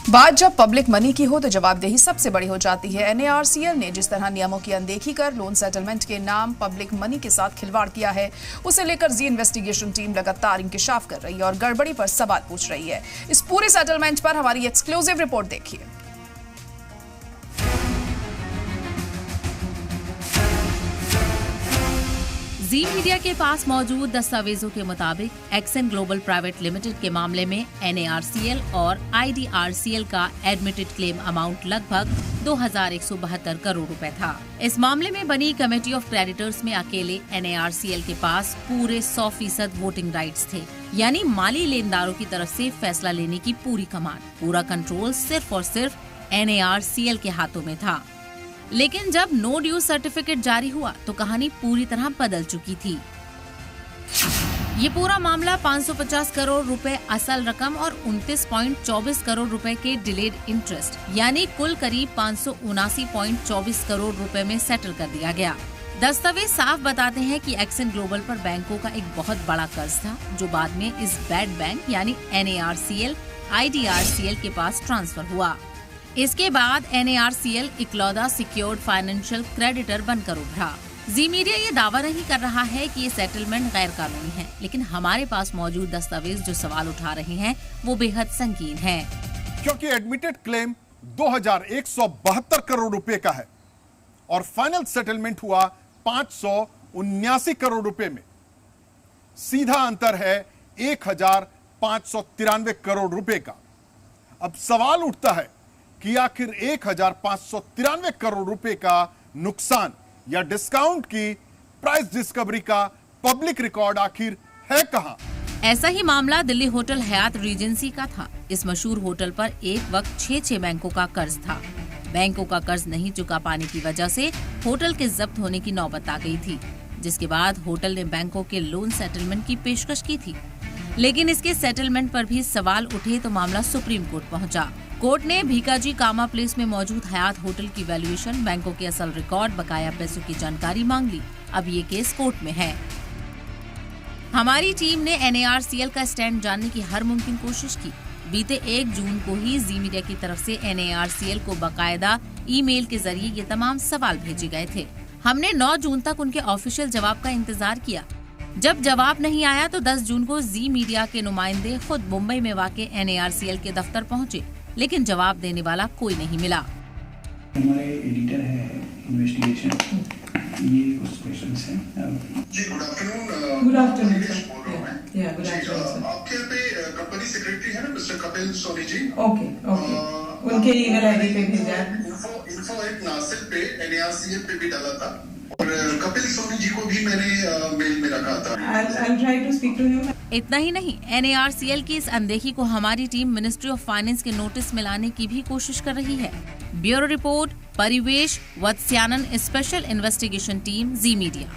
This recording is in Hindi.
बात जब पब्लिक मनी की हो तो जवाबदेही सबसे बड़ी हो जाती है। NARCL ने जिस तरह नियमों की अनदेखी कर लोन सेटलमेंट के नाम पब्लिक मनी के साथ खिलवाड़ किया है, उसे लेकर जी इन्वेस्टिगेशन टीम लगातार इंकिशाफ कर रही है और गड़बड़ी पर सवाल पूछ रही है। इस पूरे सेटलमेंट पर हमारी एक्सक्लूसिव रिपोर्ट देखिए। जी मीडिया के पास मौजूद दस्तावेजों के मुताबिक एक्सन ग्लोबल प्राइवेट लिमिटेड के मामले में NARCL और IDRCL का एडमिटेड क्लेम अमाउंट लगभग 2,172 करोड़ रुपए था। इस मामले में बनी कमेटी ऑफ क्रेडिटर्स में अकेले NARCL के पास पूरे 100% वोटिंग राइट्स थे, यानी माली लेनदारों की तरफ से फैसला लेने की पूरी कमान, पूरा कंट्रोल सिर्फ और सिर्फ NARCL के हाथों में था। लेकिन जब नो ड्यू सर्टिफिकेट जारी हुआ तो कहानी पूरी तरह बदल चुकी थी। ये पूरा मामला 550 करोड़ रुपए असल रकम और 29.24 करोड़ रुपए के डिलेड इंटरेस्ट यानी कुल करीब 579.24 करोड़ रुपए में सेटल कर दिया गया। दस्तावेज साफ बताते हैं कि एक्सन ग्लोबल पर बैंकों का एक बहुत बड़ा कर्ज था, जो बाद में इस बैड बैंक यानी NARCL, IDRCL के पास ट्रांसफर हुआ। इसके बाद NARCL इकलौता सिक्योर्ड फाइनेंशियल क्रेडिटर बनकर उभरा। जी मीडिया ये दावा नहीं कर रहा है कि ये सेटलमेंट गैर कानूनी है, लेकिन हमारे पास मौजूद दस्तावेज जो सवाल उठा रहे हैं वो बेहद संगीन है। क्योंकि एडमिटेड क्लेम 2,172 करोड़ रुपए का है और फाइनल सेटलमेंट हुआ 579 करोड़ रुपए में। सीधा अंतर है 1,593 करोड़ रुपए का। अब सवाल उठता है कि आखिर 1,593 करोड़ रुपए का नुकसान या डिस्काउंट की प्राइस डिस्कवरी का पब्लिक रिकॉर्ड आखिर है कहां? ऐसा ही मामला दिल्ली होटल हयात रीजेंसी का था। इस मशहूर होटल पर एक वक्त 6 बैंकों का कर्ज था। बैंकों का कर्ज नहीं चुका पाने की वजह से होटल के जब्त होने की नौबत आ गई थी, जिसके बाद होटल ने बैंकों के लोन सेटलमेंट की पेशकश की थी। लेकिन इसके सेटलमेंट पर भी सवाल उठे तो मामला सुप्रीम कोर्ट पहुंचा। कोर्ट ने भीकाजी कामा प्लेस में मौजूद हयात होटल की वैल्यूएशन, बैंकों के असल रिकॉर्ड, बकाया पैसों की जानकारी मांग ली। अब ये केस कोर्ट में है। हमारी टीम ने NARCL का स्टैंड जानने की हर मुमकिन कोशिश की। बीते 1 जून को ही जी मीडिया की तरफ से NARCL को बाकायदा ईमेल के जरिए ये तमाम सवाल भेजे गए थे। हमने 9 जून तक उनके ऑफिशियल जवाब का इंतजार किया। जब जवाब नहीं आया तो 10 जून को जी मीडिया के नुमाइंदे खुद मुंबई में वाक़े NARCL के दफ्तर पहुंचे, लेकिन जवाब देने वाला कोई नहीं मिला। हमारे एडिटर है इन्वेस्टिगेशन, ये कुछ क्वेश्चंस हैं। जी गुड आफ्टरनून सर। बोल रहा हूं मैं। Good afternoon sir. आपके यहाँ पे कंपनी सेक्रेटरी है ना मिस्टर कपिल सोनी जी? ओके उनके ईमेल आईडी पे भेजा है। info@narcl पे NARCL पे भी डाला था और कपिल सोनी जी को भी मैंने मेल में रखा था। I'll try to speak to him. इतना ही नहीं, NARCL की इस अनदेखी को हमारी टीम मिनिस्ट्री ऑफ फाइनेंस के नोटिस में लाने की भी कोशिश कर रही है। ब्यूरो रिपोर्ट, परिवेश वत्स्यानन, स्पेशल इन्वेस्टिगेशन टीम, जी मीडिया।